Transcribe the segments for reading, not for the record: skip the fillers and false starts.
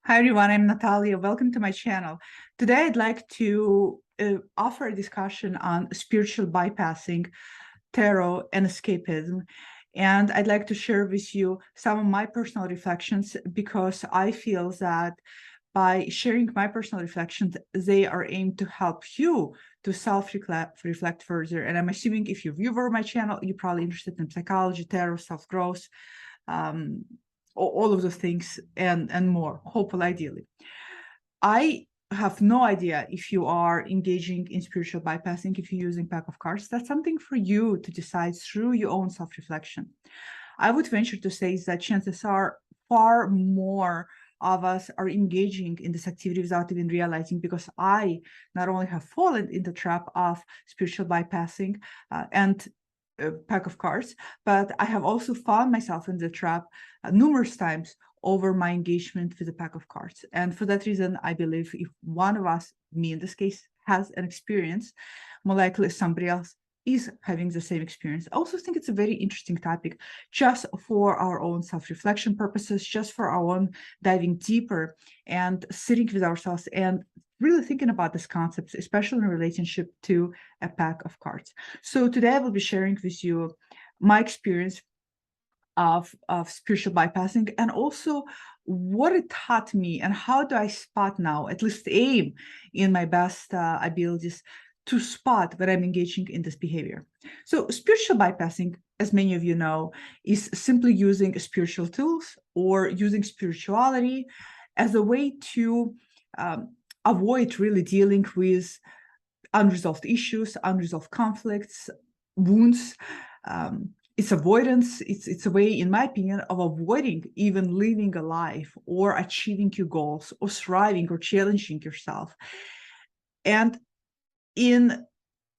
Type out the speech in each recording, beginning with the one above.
Hi everyone, I'm Natalia. Welcome to my channel. Today I'd like to offer a discussion on spiritual bypassing, tarot, and escapism. And I'd like to share with you some of my personal reflections because I feel that by sharing my personal reflections, they are aimed to help you to self-reflect further. And I'm assuming if you view my channel, you're probably interested in psychology, tarot, self-growth, um, all of those things and more, hopefully, ideally. I have no idea if you are engaging in spiritual bypassing, if you're using pack of cards. That's something for you to decide through your own self-reflection. I would venture to say that chances are far more of us are engaging in this activity without even realizing, because I not only have fallen in the trap of spiritual bypassing and pack of cards, but I have also found myself in the trap numerous times over my engagement with a pack of cards. And for that reason, I believe if one of us, me in this case, has an experience, more likely somebody else is having the same experience. I also think it's a very interesting topic just for our own self-reflection purposes, just for our own diving deeper and sitting with ourselves and really thinking about these concepts, especially in relationship to a pack of cards. So today I will be sharing with you my experience of spiritual bypassing, and also what it taught me and how do I spot now, at least aim in my best abilities to spot when I'm engaging in this behavior. So spiritual bypassing, as many of you know, is simply using spiritual tools or using spirituality as a way to avoid really dealing with unresolved issues, unresolved conflicts, wounds. It's avoidance. It's a way, in my opinion, of avoiding even living a life or achieving your goals or thriving or challenging yourself. And in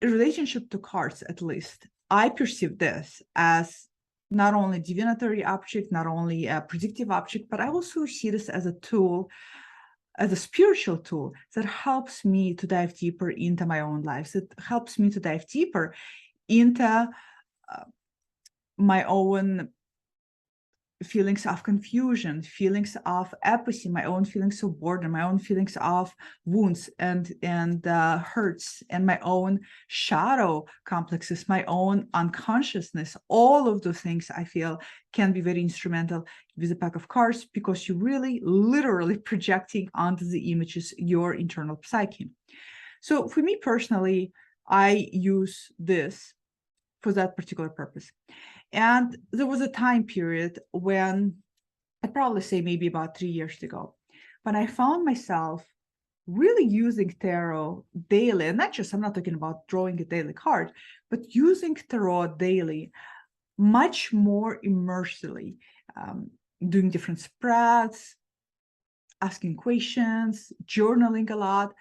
relationship to cards, at least, I perceive this as not only divinatory object, not only a predictive object, but I also see this as a tool, as a spiritual tool that helps me to dive deeper into my own life, that helps me to dive deeper into my own feelings of confusion, feelings of apathy, my own feelings of boredom, my own feelings of wounds and hurts, and my own shadow complexes, my own unconsciousness. All of the things I feel can be very instrumental with a pack of cards, because you're really literally projecting onto the images your internal psyche. So for me personally, I use this for that particular purpose. And there was a time period when, I'd probably say maybe about 3 years ago, when I found myself really using tarot daily. And not just, I'm not talking about drawing a daily card, but using tarot daily much more immersively, doing different spreads, asking questions, journaling a lot.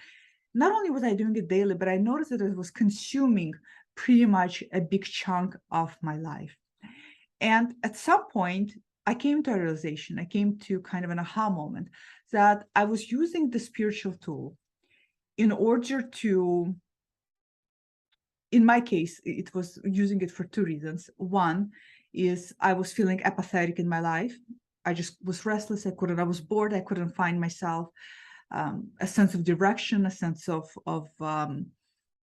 Not only was I doing it daily, but I noticed that it was consuming pretty much a big chunk of my life. And at some point, I came to a realization, I came to kind of an aha moment that I was using the spiritual tool in order to, in my case, it was using it for two reasons. One is I was feeling apathetic in my life. I just was restless. I was bored. I couldn't find myself, a sense of direction, a sense of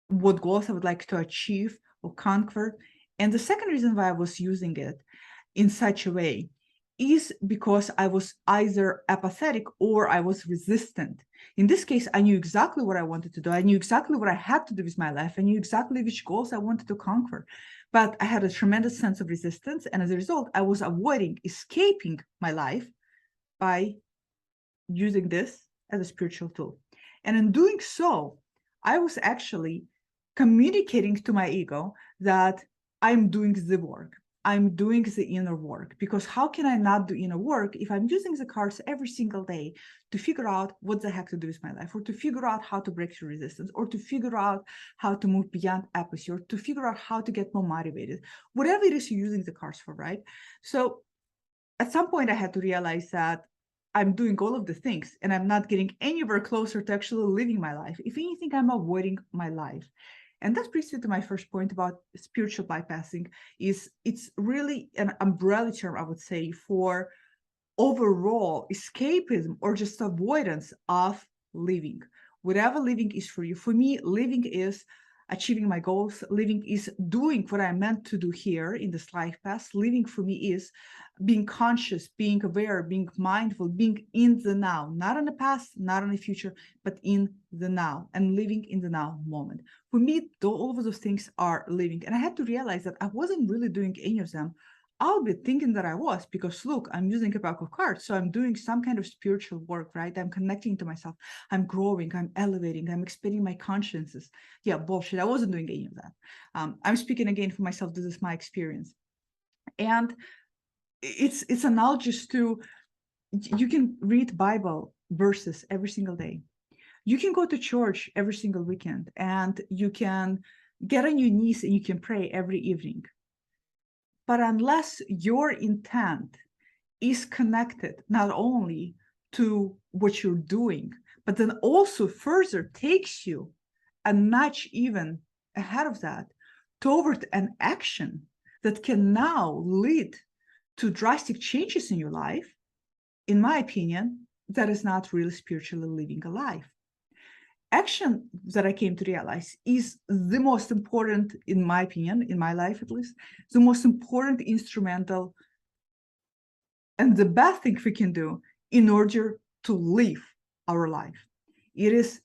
what goals I would like to achieve or conquer. And the second reason why I was using it in such a way is because I was either apathetic or I was resistant. In this case, I knew exactly what I wanted to do. I knew exactly what I had to do with my life. I knew exactly which goals I wanted to conquer. But I had a tremendous sense of resistance. And as a result, I was avoiding escaping my life by using this as a spiritual tool. And in doing so, I was actually communicating to my ego that I'm doing the work. I'm doing the inner work, because how can I not do inner work if I'm using the cards every single day to figure out what the heck to do with my life, or to figure out how to break through resistance, or to figure out how to move beyond apathy, or to figure out how to get more motivated, whatever it is you're using the cards for, right? So at some point I had to realize that I'm doing all of the things and I'm not getting anywhere closer to actually living my life. If anything, I'm avoiding my life. And that brings me to my first point about spiritual bypassing. Is it's really an umbrella term, I would say, for overall escapism or just avoidance of living. Whatever living is for you. For me, living is achieving my goals. Living is doing what I'm meant to do here in this life path. Living for me is being conscious, being aware, being mindful, being in the now, not in the past, not in the future, but in the now, and living in the now moment. For me, all of those things are living. And I had to realize that I wasn't really doing any of them. I'll be thinking that I was, because look, I'm using a pack of cards. So I'm doing some kind of spiritual work, right? I'm connecting to myself. I'm growing, I'm elevating, I'm expanding my consciousness. Yeah, bullshit. I wasn't doing any of that. I'm speaking again for myself. This is my experience. And it's analogous to, you can read Bible verses every single day. You can go to church every single weekend, and you can get on your knees and you can pray every evening. But unless your intent is connected not only to what you're doing, but then also further takes you a notch even ahead of that toward an action that can now lead to drastic changes in your life, in my opinion, that is not really spiritually living a life. Action, that I came to realize, is the most important, in my opinion, in my life at least, the most important instrumental and the best thing we can do in order to live our life. It is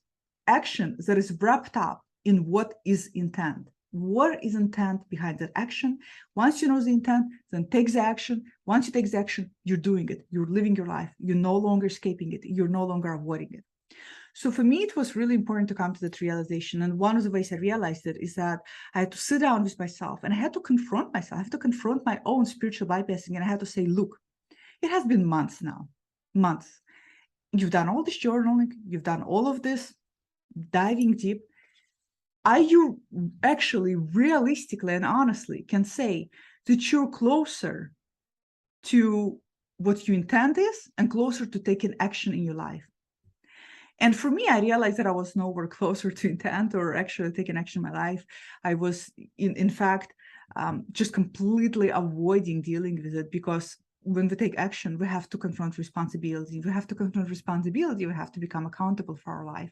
action that is wrapped up in what is intent. What is intent behind that action? Once you know the intent, then take the action. Once you take the action, you're doing it. You're living your life. You're no longer escaping it. You're no longer avoiding it. So for me, it was really important to come to that realization. And one of the ways I realized it is that I had to sit down with myself and I had to confront myself. I have to confront my own spiritual bypassing. And I had to say, look, it has been months now, months. You've done all this journaling. You've done all of this diving deep. Are you actually realistically and honestly can say that you're closer to what your intent is and closer to taking action in your life? And for me, I realized that I was nowhere closer to intent or actually taking action in my life. I was, in fact, just completely avoiding dealing with it, because when we take action, we have to confront responsibility. We have to confront responsibility. We have to become accountable for our life.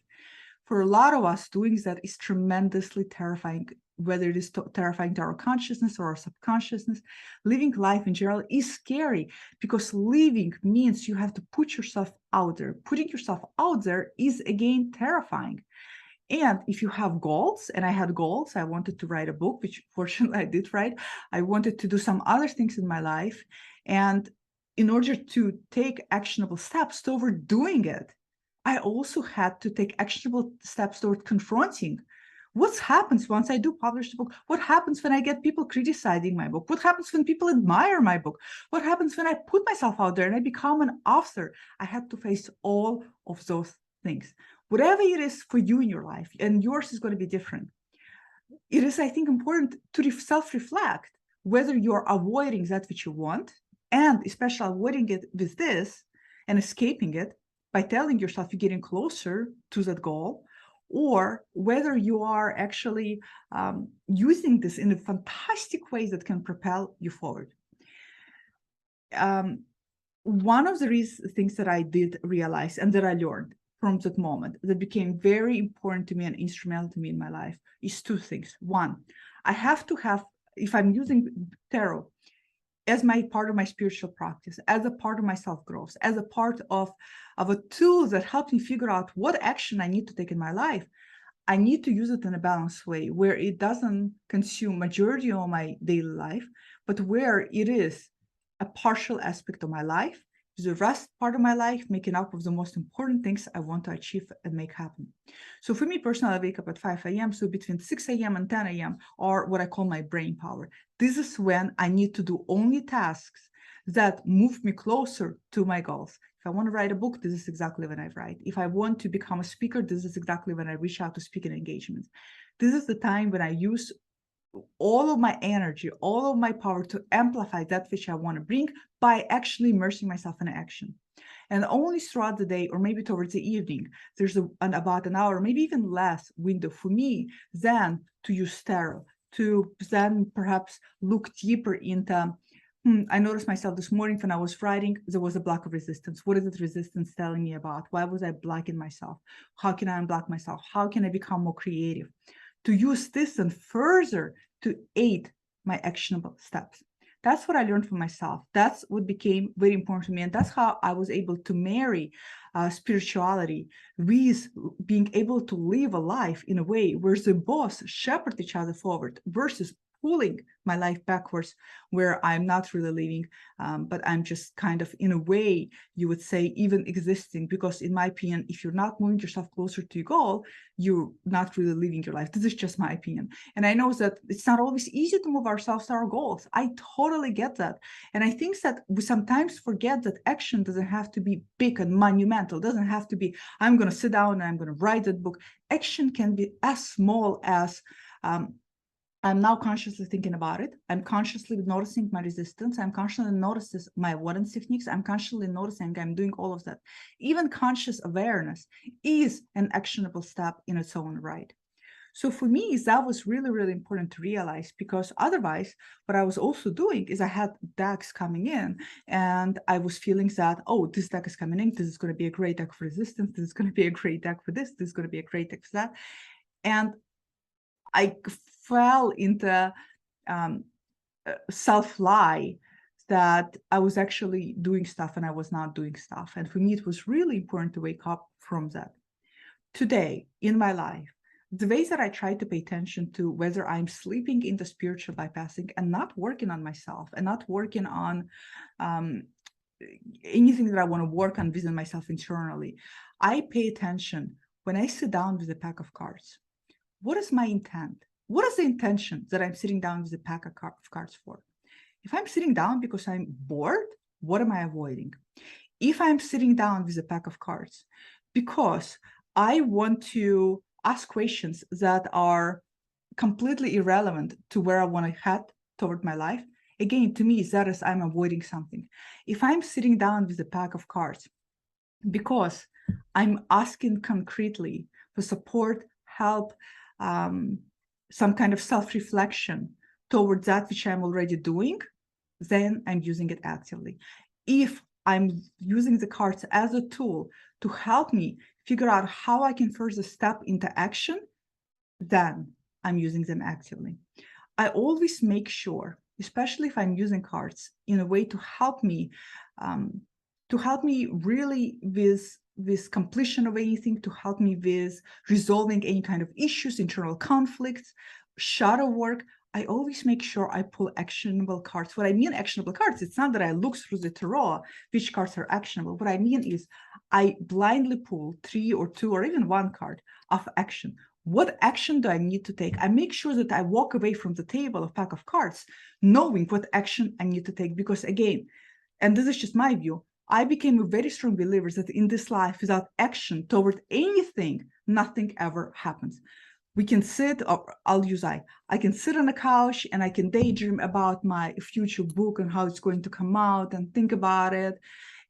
For a lot of us, doing that is tremendously terrifying, whether it is terrifying to our consciousness or our subconsciousness. Living life in general is scary, because living means you have to put yourself out there. Putting yourself out there is, again, terrifying. And if you have goals, and I had goals, I wanted to write a book, which fortunately I did write. I wanted to do some other things in my life. And in order to take actionable steps toward doing it, I also had to take actionable steps toward confronting what happens once I do publish the book. What happens when I get people criticizing my book? What happens when people admire my book? What happens when I put myself out there and I become an author? I had to face all of those things. Whatever it is for you in your life, and yours is going to be different, it is, I think, important to self-reflect whether you're avoiding that which you want, and especially avoiding it with this and escaping it by telling yourself you're getting closer to that goal, or whether you are actually using this in a fantastic way that can propel you forward. One of the things that I did realize and that I learned from that moment that became very important to me and instrumental to me in my life is two things. One, I have to have, if I'm using tarot as my part of my spiritual practice, as a part of my self-growth, as a part of a tool that helps me figure out what action I need to take in my life, I need to use it in a balanced way where it doesn't consume majority of my daily life, but where it is a partial aspect of my life, the rest part of my life making up of the most important things I want to achieve and make happen. So for me personally, I wake up at 5 a.m. So between 6 a.m. and 10 a.m. are what I call my brain power. This is when I need to do only tasks that move me closer to my goals. If I want to write a book, this is exactly when I write. If I want to become a speaker, this is exactly when I reach out to speaking engagements. This is the time when I use all of my energy, all of my power to amplify that which I want to bring by actually immersing myself in action. And only throughout the day, or maybe towards the evening, there's about an hour, maybe even less window for me then to use tarot, to then perhaps look deeper into I noticed myself this morning when I was writing, there was a block of resistance. What is that resistance telling me about? Why was I blocking myself? How can I unblock myself? How can I become more creative? To use this and further to aid my actionable steps. That's what I learned from myself. That's what became very important to me. And that's how I was able to marry spirituality with being able to live a life in a way where the both shepherd each other forward versus pulling my life backwards, where I'm not really living, but I'm just kind of, in a way, you would say, even existing. Because in my opinion, if you're not moving yourself closer to your goal, you're not really living your life. This is just my opinion. And I know that it's not always easy to move ourselves to our goals. I totally get that. And I think that we sometimes forget that action doesn't have to be big and monumental. It doesn't have to be, I'm going to sit down and I'm going to write that book. Action can be as small as, I'm now consciously thinking about it. I'm consciously noticing my resistance. I'm consciously noticing my avoidance techniques. I'm consciously noticing I'm doing all of that. Even conscious awareness is an actionable step in its own right. So for me, that was really, really important to realize, because otherwise, what I was also doing is I had decks coming in and I was feeling that, oh, this deck is coming in. This is going to be a great deck for resistance. This is going to be a great deck for this. This is going to be a great deck for that. And I fell into self-lie that I was actually doing stuff and I was not doing stuff. And for me, it was really important to wake up from that. Today, in my life, the ways that I try to pay attention to whether I'm sleeping in the spiritual bypassing and not working on myself and not working on anything that I want to work on within myself internally, I pay attention when I sit down with a pack of cards. What is my intent? What is the intention that I'm sitting down with a pack of cards for? If I'm sitting down because I'm bored, what am I avoiding? If I'm sitting down with a pack of cards because I want to ask questions that are completely irrelevant to where I want to head toward my life, again, to me, that is I'm avoiding something. If I'm sitting down with a pack of cards because I'm asking concretely for support, help, some kind of self-reflection towards that which I'm already doing, then I'm using it actively. If I'm using the cards as a tool to help me figure out how I can further step into action, then I'm using them actively. I always make sure, especially if I'm using cards in a way to help me really with completion of anything, to help me with resolving any kind of issues, internal conflicts, shadow work. I always make sure I pull actionable cards. What I mean actionable cards, it's not that I look through the tarot which cards are actionable. What I mean is I blindly pull 3 or 2 or even 1 card of action. What action do I need to take? I make sure that I walk away from the table of pack of cards knowing what action I need to take. Because again, and this is just my view, I became a very strong believer that in this life, without action toward anything, nothing ever happens. We can sit, or I'll use I can sit on a couch and I can daydream about my future book and how it's going to come out and think about it.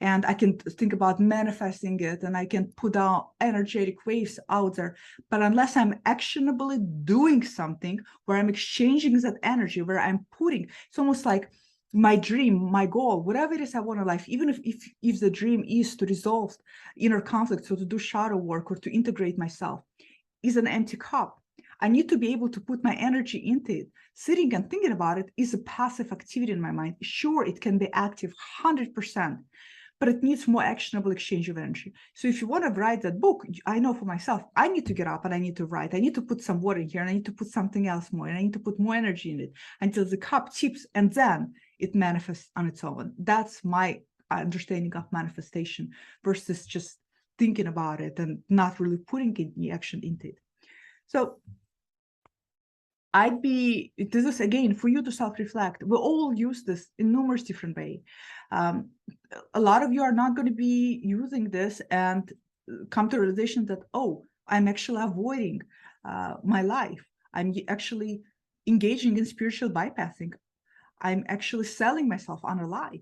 And I can think about manifesting it and I can put out energetic waves out there. But unless I'm actionably doing something where I'm exchanging that energy, where I'm putting, it's almost like my dream, my goal, whatever it is I want in life, even if the dream is to resolve inner conflicts or to do shadow work or to integrate myself, is an empty cup. I need to be able to put my energy into it. Sitting and thinking about it is a passive activity in my mind. Sure, it can be active 100%, but it needs more actionable exchange of energy. So if you want to write that book, I know for myself, I need to get up and I need to write. I need to put some water in here and I need to put something else more and I need to put more energy in it until the cup tips and then it manifests on its own. That's my understanding of manifestation versus just thinking about it and not really putting any action into it. So this is again for you to self-reflect. We all use this in numerous different ways. A lot of you are not going to be using this and come to a realization that, oh, I'm actually avoiding my life. I'm actually engaging in spiritual bypassing. I'm actually selling myself on a lie.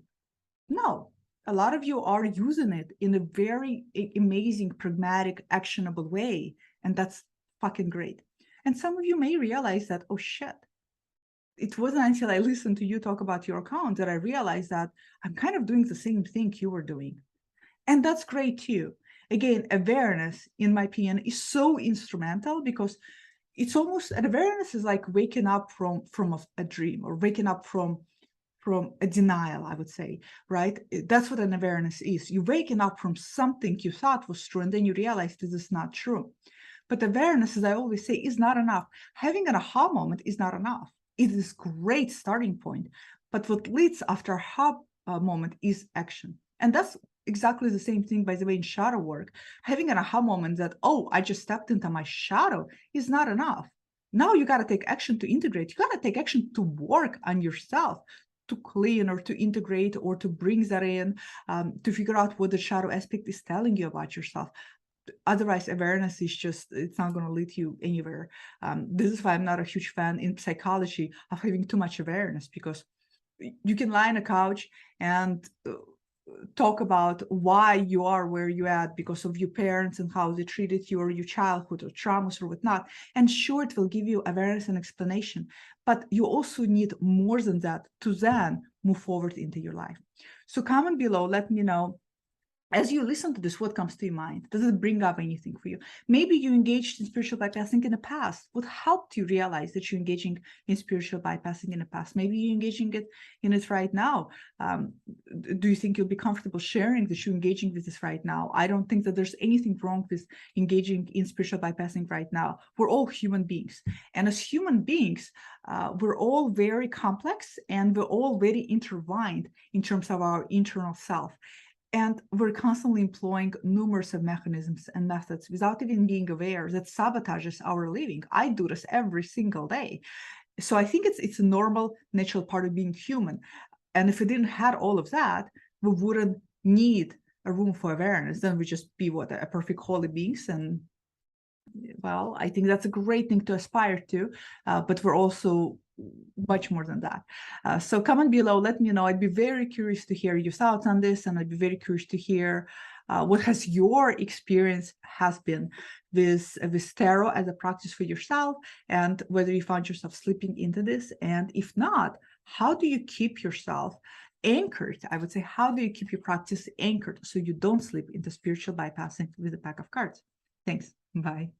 No, a lot of you are using it in a very amazing, pragmatic, actionable way. And that's fucking great. And some of you may realize that, oh shit, it wasn't until I listened to you talk about your account that I realized that I'm kind of doing the same thing you were doing. And that's great too. Again, awareness, in my opinion, is so instrumental because it's almost, an awareness is like waking up from a dream, or waking up from a denial, I would say, right? That's what an awareness is. You're waking up from something you thought was true, and then you realize this is not true. But awareness, as I always say, is not enough. Having an aha moment is not enough. It is a great starting point. But what leads after aha moment is action. And that's exactly the same thing, by the way, in shadow work. Having an aha moment that, oh, I just stepped into my shadow, is not enough. Now you got to take action to integrate. You got to take action to work on yourself, to clean or to integrate or to bring that in, to figure out what the shadow aspect is telling you about yourself. Otherwise, awareness is just, it's not going to lead you anywhere. This is why I'm not a huge fan in psychology of having too much awareness, because you can lie on a couch and talk about why you are where you at because of your parents and how they treated you, or your childhood, or traumas, or whatnot. And sure, it will give you awareness and explanation, but you also need more than that to then move forward into your life. So comment below, let me know, as you listen to this, what comes to your mind? Does it bring up anything for you? Maybe you engaged in spiritual bypassing in the past. What helped you realize that you're engaging in spiritual bypassing in the past? Maybe you're engaging in it right now. Do you think you'll be comfortable sharing that you're engaging with this right now? I don't think that there's anything wrong with engaging in spiritual bypassing right now. We're all human beings. And as human beings, we're all very complex, and we're all very intertwined in terms of our internal self. And we're constantly employing numerous of mechanisms and methods without even being aware that sabotages our living. I do this every single day. So I think it's a normal, natural part of being human. And if we didn't have all of that, we wouldn't need a room for awareness. Then we just be a perfect holy beings. And well, I think that's a great thing to aspire to, but we're also much more than that. So comment below, let me know. I'd be very curious to hear your thoughts on this, and I'd be very curious to hear what has your experience has been with tarot as a practice for yourself, and whether you found yourself slipping into this. And if not, how do you keep yourself anchored? I would say, how do you keep your practice anchored so you don't slip into spiritual bypassing with a pack of cards? Thanks. Bye.